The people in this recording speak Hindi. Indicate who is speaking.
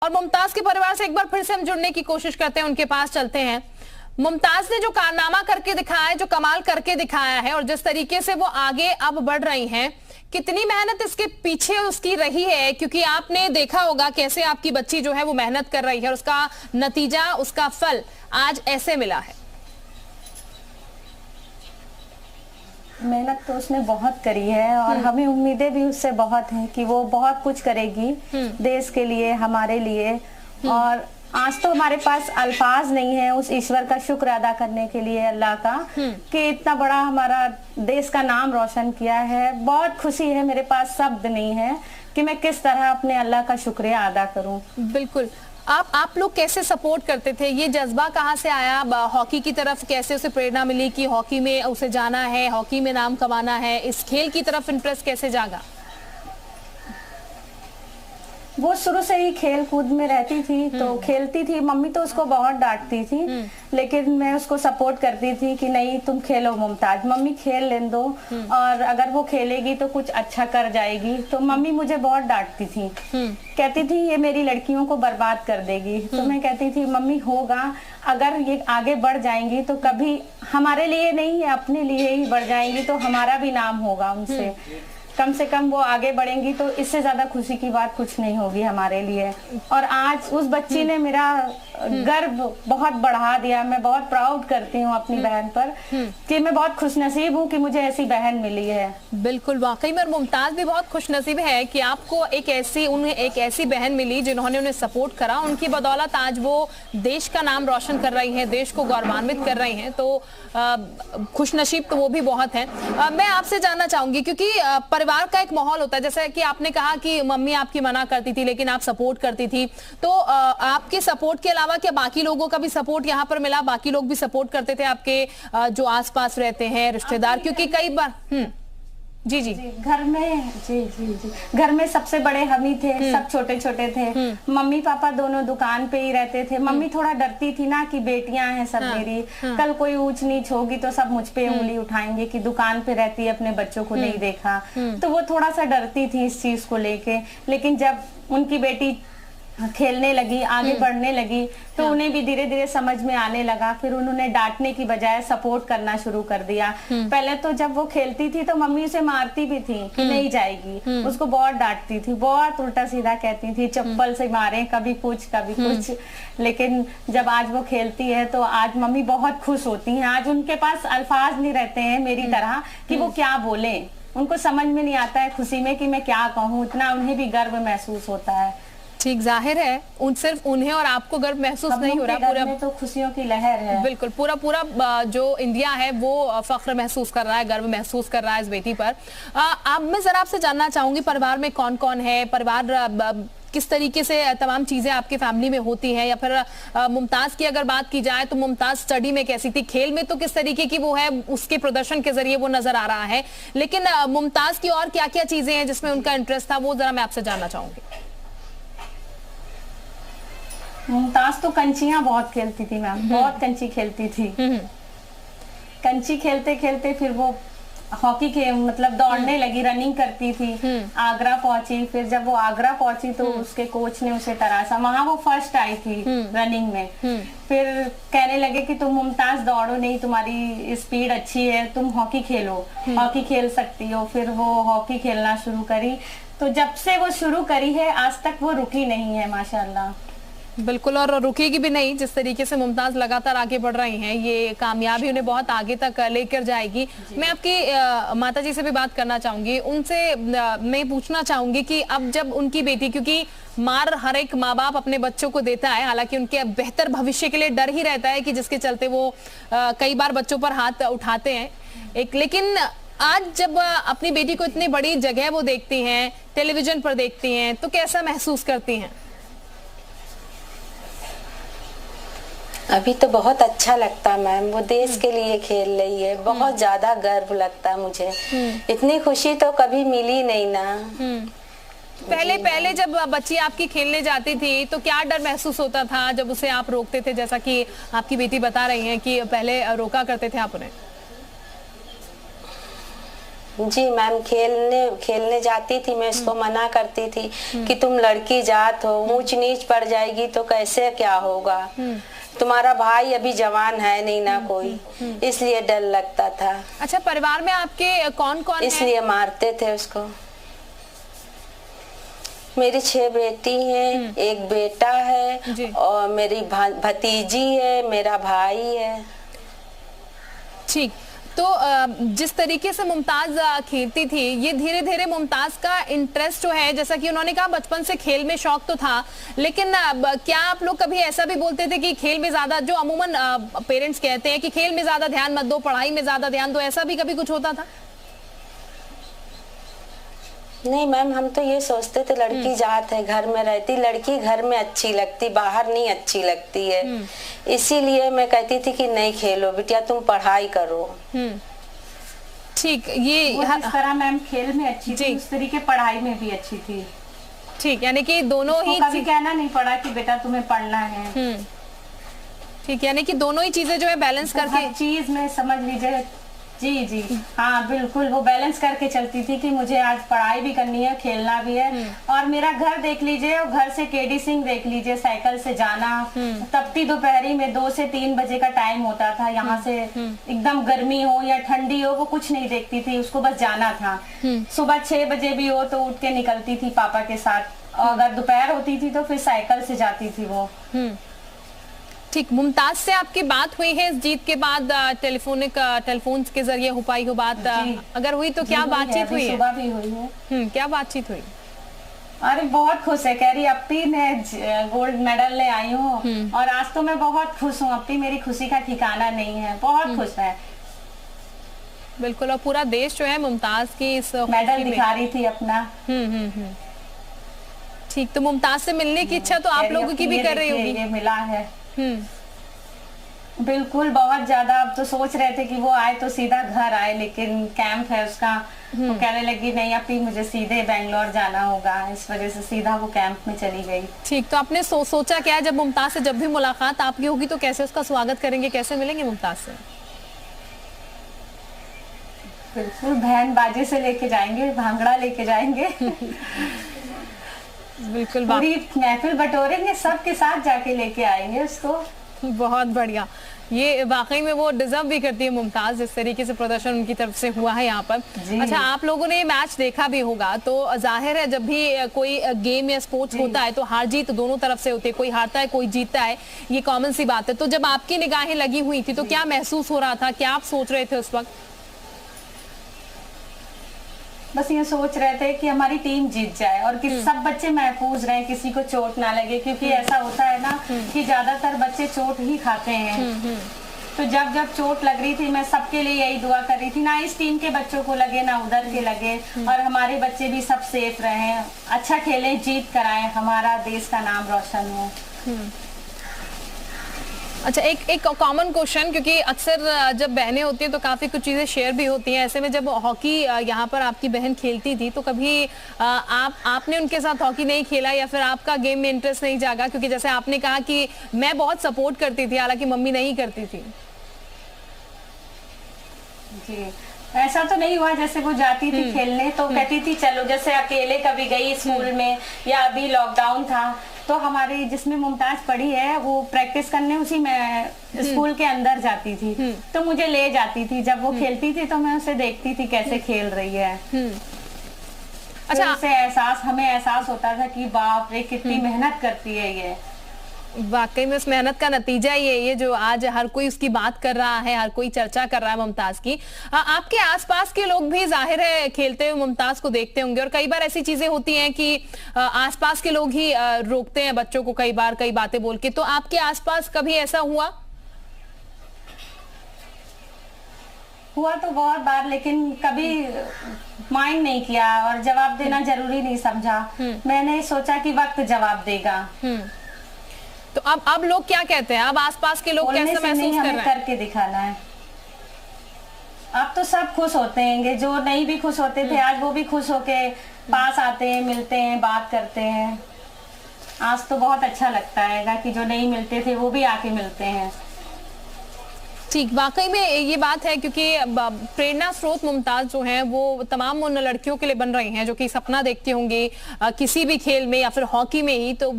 Speaker 1: और मुमताज के परिवार से एक बार फिर से हम जुड़ने की कोशिश करते हैं, उनके पास चलते हैं। मुमताज ने जो कारनामा करके दिखाया है, जो कमाल करके दिखाया है और जिस तरीके से वो आगे अब बढ़ रही हैं, कितनी मेहनत इसके पीछे उसकी रही है, क्योंकि आपने देखा होगा कैसे आपकी बच्ची जो है वो मेहनत कर रही है और उसका नतीजा, उसका फल आज ऐसे मिला है।
Speaker 2: मेहनत तो उसने बहुत करी है और हमें उम्मीदें भी उससे बहुत हैं कि वो बहुत कुछ करेगी देश के लिए, हमारे लिए। और आज तो हमारे पास अल्फाज नहीं है उस ईश्वर का शुक्र अदा करने के लिए, अल्लाह का, कि इतना बड़ा हमारा देश का नाम रोशन किया है। बहुत खुशी है, मेरे पास शब्द नहीं है कि मैं किस तरह अपने अल्लाह का शुक्रिया अदा करूं।
Speaker 1: बिल्कुल। आप लोग कैसे सपोर्ट करते थे? ये जज्बा कहाँ से आया? हॉकी की तरफ कैसे उसे प्रेरणा मिली कि हॉकी में उसे जाना है, हॉकी में नाम कमाना है? इस खेल की तरफ इंटरेस्ट कैसे जागा?
Speaker 2: वो शुरू से ही खेल कूद में रहती थी, तो खेलती थी। मम्मी तो उसको बहुत डांटती थी, लेकिन मैं उसको सपोर्ट करती थी कि नहीं तुम खेलो मुमताज, मम्मी खेल लेने दो, और अगर वो खेलेगी तो कुछ अच्छा कर जाएगी। तो मम्मी मुझे बहुत डांटती थी, कहती थी ये मेरी लड़कियों को बर्बाद कर देगी। तो मैं कहती थी मम्मी होगा, अगर ये आगे बढ़ जाएंगी तो कभी हमारे लिए नहीं, अपने लिए ही बढ़ जाएंगी, तो हमारा भी नाम होगा उनसे। कम से कम वो आगे बढ़ेंगी तो इससे ज्यादा खुशी की बात कुछ नहीं होगी हमारे लिए। और आज उस बच्ची ने मेरा गर्व बहुत बढ़ा दिया। मैं बहुत प्राउड करती हूँ अपनी बहन पर कि मैं बहुत खुशनसीब हूँ कि मुझे ऐसी बहन मिली है।
Speaker 1: बिल्कुल, वाकई में मुमताज भी बहुत खुशनसीब है कि आपको उन्हें एक ऐसी बहन मिली जिन्होंने उन्हें सपोर्ट करा। उनकी बदौलत आज वो देश का नाम रोशन कर रही है, देश को गौरवान्वित कर रही हैं। तो खुशनसीब तो वो भी बहुत है। मैं आपसे जानना चाहूंगी, क्योंकि परिवार का एक माहौल होता है, जैसे कि आपने कहा कि मम्मी आपकी मना करती थी लेकिन आप सपोर्ट करती थी, तो आपके सपोर्ट के अलावा क्या बाकी लोगों का भी सपोर्ट यहाँ पर मिला? बाकी लोग भी सपोर्ट करते थे आपके जो आसपास रहते हैं रिश्तेदार? क्योंकि कई बार जी
Speaker 2: घर में घर में सबसे बड़े हम ही थे, सब छोटे छोटे थे। मम्मी पापा दोनों दुकान पे ही रहते थे। मम्मी थोड़ा डरती थी ना कि बेटियां हैं सब मेरी, कल कोई ऊंच नीच होगी तो सब मुझ पे उंगली उठाएंगे कि दुकान पे रहती है, अपने बच्चों को नहीं देखा। तो वो थोड़ा सा डरती थी इस चीज को लेके। लेकिन जब उनकी बेटी खेलने लगी, आगे बढ़ने लगी, तो उन्हें भी धीरे धीरे समझ में आने लगा। फिर उन्होंने डांटने की बजाय सपोर्ट करना शुरू कर दिया। पहले तो जब वो खेलती थी तो मम्मी उसे मारती भी थी कि नहीं जाएगी, उसको बहुत डांटती थी, बहुत उल्टा सीधा कहती थी, चप्पल से मारे, कभी कुछ कभी कुछ। लेकिन जब आज वो खेलती है तो आज मम्मी बहुत खुश होती हैं। आज उनके पास अल्फाज नहीं रहते हैं मेरी तरह कि वो क्या बोले, उनको समझ में नहीं आता है खुशी में कि मैं क्या कहूँ। इतना उन्हें भी गर्व महसूस होता है।
Speaker 1: ठीक, जाहिर है सिर्फ उन्हें और आपको गर्व महसूस नहीं हो रहा,
Speaker 2: पूरा में तो खुशियों की लहर है।
Speaker 1: बिल्कुल, पूरा जो इंडिया है वो फख्र महसूस कर रहा है, गर्व महसूस कर रहा है इस बेटी पर। अब मैं जरा आपसे जानना चाहूंगी, परिवार में कौन कौन है? परिवार किस तरीके से तमाम चीजें आपकी फैमिली में होती हैं? या फिर मुमताज की अगर बात की जाए तो मुमताज स्टडी में कैसी थी? खेल में तो किस तरीके की वो है, उसके प्रदर्शन के जरिए वो नजर आ रहा है, लेकिन मुमताज की और क्या क्या चीजें हैं जिसमें उनका इंटरेस्ट था, वो जरा मैं आपसे जानना चाहूंगी।
Speaker 2: मुमताज तो कंचियां बहुत खेलती थी मैम, बहुत कंची खेलती थी। कंची खेलते खेलते फिर वो हॉकी के मतलब दौड़ने लगी, रनिंग करती थी। आगरा पहुंची, फिर जब वो आगरा पहुंची तो उसके कोच ने उसे तराशा, वहां वो फर्स्ट आई थी रनिंग में। फिर कहने लगे कि तुम मुमताज दौड़ो नहीं, तुम्हारी स्पीड अच्छी है, तुम हॉकी खेलो, हॉकी खेल सकती हो। फिर वो हॉकी खेलना शुरू करी। तो जब से वो शुरू करी है आज तक वो रुकी नहीं है माशाल्लाह।
Speaker 1: बिल्कुल, और रुकेगी भी नहीं। जिस तरीके से मुमताज लगातार आगे बढ़ रही हैं, ये कामयाबी उन्हें बहुत आगे तक लेकर जाएगी। मैं आपकी माता जी से भी बात करना चाहूंगी, उनसे मैं पूछना चाहूंगी कि अब जब उनकी बेटी, क्योंकि मार हर एक माँ बाप अपने बच्चों को देता है, हालांकि उनके बेहतर भविष्य के लिए डर ही रहता है कि जिसके चलते वो कई बार बच्चों पर हाथ उठाते हैं लेकिन आज जब अपनी बेटी को इतनी बड़ी जगह वो देखती हैं, टेलीविजन पर देखती हैं, तो कैसा महसूस करती हैं?
Speaker 3: अभी तो बहुत अच्छा लगता मैम, वो देश के लिए खेल रही है, बहुत ज्यादा गर्व लगता है मुझे। इतनी खुशी तो कभी मिली नहीं ना।
Speaker 1: पहले जब बच्ची आपकी खेलने जाती थी तो क्या डर महसूस होता था जब उसे आप रोकते थे? जैसा कि आपकी बेटी बता रही हैं कि पहले रोका करते थे आप उन्हें।
Speaker 3: जी मैम, खेलने जाती थी मैं, इसको मना करती थी कि तुम लड़की जात हो, ऊंच नीच पड़ जाएगी तो कैसे क्या होगा, तुम्हारा भाई अभी जवान है नहीं ना कोई, इसलिए डर लगता था।
Speaker 1: अच्छा, परिवार में आपके कौन कौन है?
Speaker 3: इसलिए मारते थे उसको। मेरी 6 बेटी हैं, एक बेटा है और मेरी भतीजी है, मेरा भाई है।
Speaker 1: ठीक, तो जिस तरीके से मुमताज खेलती थी, ये धीरे धीरे मुमताज का इंटरेस्ट जो है, जैसा कि उन्होंने कहा बचपन से खेल में शौक तो था, लेकिन क्या आप लोग कभी ऐसा भी बोलते थे कि खेल में ज्यादा, जो अमूमन पेरेंट्स कहते हैं कि खेल में ज्यादा ध्यान मत दो, पढ़ाई में ज्यादा ध्यान दो, ऐसा भी कभी कुछ होता था?
Speaker 3: नहीं मैम, हम तो ये सोचते थे लड़की जात है, घर में रहती, लड़की घर में अच्छी लगती, बाहर नहीं अच्छी लगती है, इसीलिए मैं कहती थी कि नहीं खेलो बिटिया, तुम पढ़ाई करो।
Speaker 1: ठीक, ये
Speaker 2: इस तरह मैम खेल में अच्छी थी, उस तरीके पढ़ाई में भी अच्छी थी।
Speaker 1: ठीक, यानी कि दोनों ही,
Speaker 2: कभी कहना नहीं पड़ा कि बेटा तुम्हें पढ़ना है।
Speaker 1: ठीक, यानी कि दोनों ही चीजें जो है बैलेंस करके,
Speaker 2: चीज में समझ लीजिए। जी जी हाँ बिल्कुल, वो बैलेंस करके चलती थी कि मुझे आज पढ़ाई भी करनी है, खेलना भी है। और मेरा घर देख लीजिए, और घर से केडी सिंह देख लीजिए, साइकिल से जाना, तपती दोपहरी में 2 से 3 बजे का टाइम होता था, यहाँ से एकदम गर्मी हो या ठंडी हो, वो कुछ नहीं देखती थी, उसको बस जाना था। सुबह 6 बजे भी हो तो उठ के निकलती थी पापा के साथ, और अगर दोपहर होती थी तो फिर साइकिल से जाती थी वो।
Speaker 1: ठीक, मुमताज से आपकी बात हुई है इस जीत के बाद? टेलीफोन के जरिए हो पाई हो बात? अगर हुई तो क्या बातचीत हुई है?
Speaker 2: सुबह भी हुई है।
Speaker 1: क्या बातचीत हुई?
Speaker 3: अरे बहुत खुश है, कह रही अपी मैं गोल्ड मेडल ले आई हूँ और आज तो मैं बहुत खुश हूँ अपी, मेरी खुशी का ठिकाना नहीं है, बहुत खुश है।
Speaker 1: बिल्कुल, और पूरा देश जो है मुमताज की इस
Speaker 3: मेडल दिखा रही थी अपना।
Speaker 1: ठीक, तो मुमताज से मिलने की इच्छा तो आप लोगों की भी कर रही होगी?
Speaker 3: ये मिला है बिल्कुल, बहुत ज्यादा। अब तो सोच रहे थे कि वो आए तो सीधा घर आए, लेकिन कैंप है उसका, तो कहने लगी नहीं अपी मुझे सीधे बेंगलोर जाना होगा, इस वजह से सीधा वो कैंप में चली गई।
Speaker 1: ठीक, तो आपने सोचा क्या जब मुमताज से जब भी मुलाकात आपकी होगी तो कैसे उसका स्वागत करेंगे, कैसे मिलेंगे मुमताज से?
Speaker 3: बिल्कुल बहन बाजी से लेके जाएंगे, भांगड़ा लेके जाएंगे।
Speaker 1: बिल्कुल,
Speaker 3: पूरी महफिल बटोरेंगे, सबके साथ जाके लेके आएंगे उसको।
Speaker 1: बहुत बढ़िया, ये वाकई में वो डिजर्व भी करती है मुमताज, जिस तरीके से प्रदर्शन उनकी तरफ से हुआ है यहाँ पर। अच्छा, आप लोगों ने ये मैच देखा भी होगा, तो जाहिर है जब भी कोई गेम या स्पोर्ट्स होता है तो हार जीत दोनों तरफ से होती है, कोई हारता है कोई जीतता है, ये कॉमन सी बात है। तो जब आपकी निगाहें लगी हुई थी तो क्या महसूस हो रहा था, क्या आप सोच रहे थे उस वक्त?
Speaker 3: बस ये सोच रहे थे कि हमारी टीम जीत जाए और कि सब बच्चे महफूज रहे, किसी को चोट ना लगे, क्योंकि ऐसा होता है ना कि ज्यादातर बच्चे चोट ही खाते हैं। तो जब चोट लग रही थी मैं सबके लिए यही दुआ कर रही थी, ना इस टीम के बच्चों को लगे ना उधर के लगे, और हमारे बच्चे भी सब सेफ रहे, अच्छा खेलें, जीत कराएं, हमारा देश का नाम रोशन हो।
Speaker 1: अच्छा, एक कॉमन क्वेश्चन, क्योंकि अक्सर जब बहनें होती हैं तो काफ़ी कुछ चीज़ें शेयर भी होती हैं, ऐसे में जब हॉकी यहाँ पर आपकी बहन खेलती थी तो कभी आपने उनके साथ हॉकी नहीं खेला या फिर आपका गेम में इंटरेस्ट नहीं जागा? क्योंकि जैसे आपने कहा कि मैं बहुत सपोर्ट करती थी, हालांकि मम्मी नहीं करती थी।
Speaker 3: जी, ऐसा तो नहीं हुआ, जैसे वो जाती थी खेलने तो कहती थी चलो, जैसे अकेले कभी गई स्कूल में या अभी लॉकडाउन था तो हमारी जिसमें मुमताज पढ़ी है वो प्रैक्टिस करने उसी में स्कूल के अंदर जाती थी, तो मुझे ले जाती थी, जब वो खेलती थी तो मैं उसे देखती थी कैसे खेल रही है। अच्छा, उसे हमें एहसास होता था कि बाप रे कितनी मेहनत करती है ये।
Speaker 1: वाकई में उस मेहनत का नतीजा ये जो आज हर कोई उसकी बात कर रहा है, हर कोई चर्चा कर रहा है मुमताज की। आपके आसपास के लोग भी जाहिर है खेलते हुए मुमताज को देखते होंगे, और कई बार ऐसी चीजें होती हैं कि आसपास के लोग ही रोकते हैं बच्चों को कई बार कई बातें बोल के, तो आपके आसपास कभी ऐसा हुआ?
Speaker 3: हुआ तो बहुत बार, लेकिन कभी माइंड नहीं किया और जवाब देना जरूरी नहीं समझा। मैंने सोचा कि वक्त जवाब देगा।
Speaker 1: तो अब लोग क्या कहते हैं, अब आसपास के लोग कैसा महसूस कर रहे हैं?
Speaker 3: करके दिखाना है। अब तो सब खुश होते हैं, जो नहीं भी खुश होते थे आज वो भी खुश होके पास आते हैं, मिलते हैं, बात करते हैं। आज तो बहुत अच्छा लगता है कि जो नहीं मिलते थे वो भी आके मिलते हैं।
Speaker 1: ठीक, वाकई में ये बात है, क्योंकि प्रेरणा स्रोत मुमताज जो हैं वो तमाम उन लड़कियों के लिए बन रही हैं जो कि सपना देखती होंगी किसी भी खेल में या फिर हॉकी में ही। तो